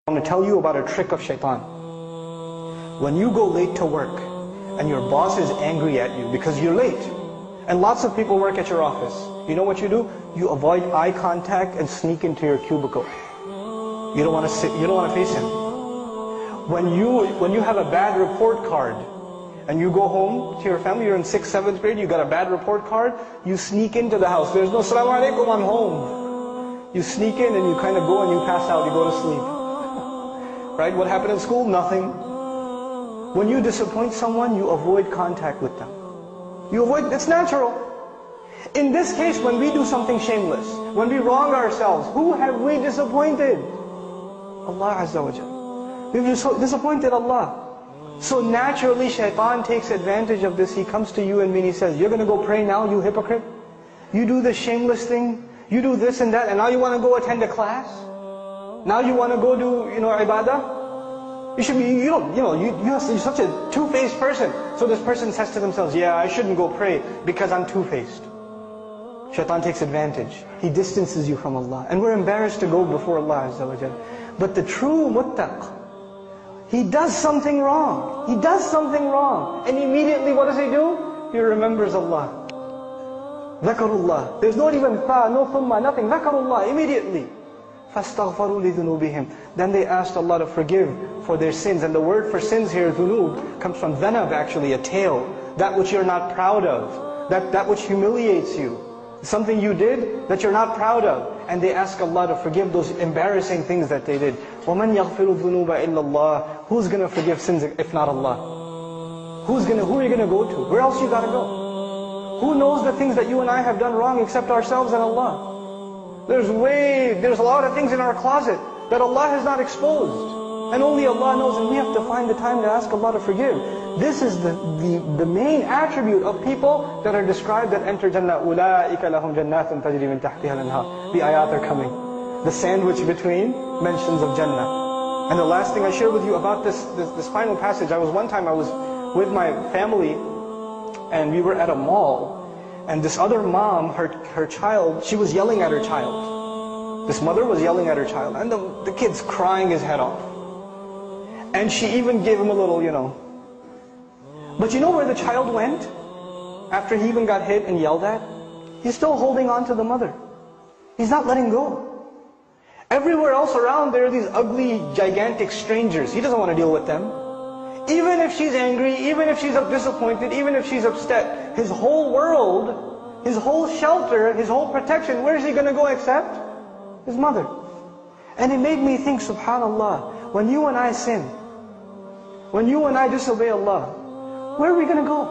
I want to tell you about a trick of shaitan. When you go late to work and your boss is angry at you because you're late, and lots of people work at your office, you know what you do? You avoid eye contact and sneak into your cubicle. You don't want to sit, you don't want to face him. When you have a bad report card and you go home to your family, you're in 6th, 7th grade, you got a bad report card, you sneak into the house. There's no Assalamu alaikum, I'm home. You sneak in and you kind of go and you pass out, you go to sleep. Right? What happened in school? Nothing. When you disappoint someone, you avoid contact with them. You avoid, it's natural. In this case, when we do something shameless, when we wrong ourselves, who have we disappointed? Allah Azza wa Jal. We've disappointed Allah. So naturally, shaitan takes advantage of this. He comes to you and me and he says, you're going to go pray now, you hypocrite? You do this shameless thing, you do this and that, and now you want to go attend a class? Now you want to go do, ibadah? You should be, you're such a two-faced person. So this person says to themselves, yeah, I shouldn't go pray because I'm two-faced. Shaitan takes advantage. He distances you from Allah. And we're embarrassed to go before Allah Azza wa Jal. But the true muttaq, he does something wrong. He does something wrong. And immediately what does he do? He remembers Allah. Dhakarullah. There's not even fa, no thumma, nothing. Dhakarullah, immediately. فَاسْتَغْفَرُوا لِذُنُوبِهِمْ. Then they asked Allah to forgive for their sins. And the word for sins here, dhunub, comes from dhanab actually, a tail. That which you're not proud of. That which humiliates you. Something you did that you're not proud of. And they ask Allah to forgive those embarrassing things that they did. وَمَنْ يَغْفِرُ الذُّنُوبَ إِلَّا اللَّهِ. Who's going to forgive sins if not Allah? Who are you going to go to? Where else you got to go? Who knows the things that you and I have done wrong except ourselves and Allah? There's a lot of things in our closet that Allah has not exposed. And only Allah knows, and we have to find the time to ask Allah to forgive. This is the main attribute of people that are described that enter Jannah. أُولَٰئِكَ لَهُمْ جَنَّاتٌ تَجْرِي مِنْ تَحْتِهَا الْأَنْهَارُ. The ayat are coming. The sandwich between mentions of Jannah. And the last thing I share with you about this final passage, one time I was with my family and we were at a mall. And this other mom, her child, she was yelling at her child. This mother was yelling at her child. And the kid's crying his head off. And she even gave him a little, But you know where the child went? After he even got hit and yelled at? He's still holding on to the mother. He's not letting go. Everywhere else around there are these ugly, gigantic strangers. He doesn't want to deal with them. Even if she's angry, even if she's disappointed, even if she's upset, his whole world, his whole shelter, his whole protection, where is he going to go except? His mother. And it made me think, subhanallah, when you and I sin, when you and I disobey Allah, where are we going to go?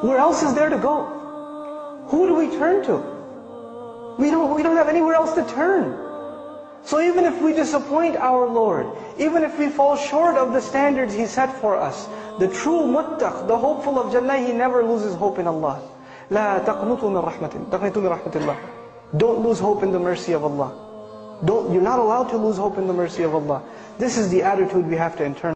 Where else is there to go? Who do we turn to? We don't have anywhere else to turn. So even if we disappoint our Lord, even if we fall short of the standards He set for us, the true muttaq, the hopeful of Jannah, he never loses hope in Allah. لا تقنطوا من رحمة الله. Don't lose hope in the mercy of Allah. You're not allowed to lose hope in the mercy of Allah. This is the attitude we have to internalize.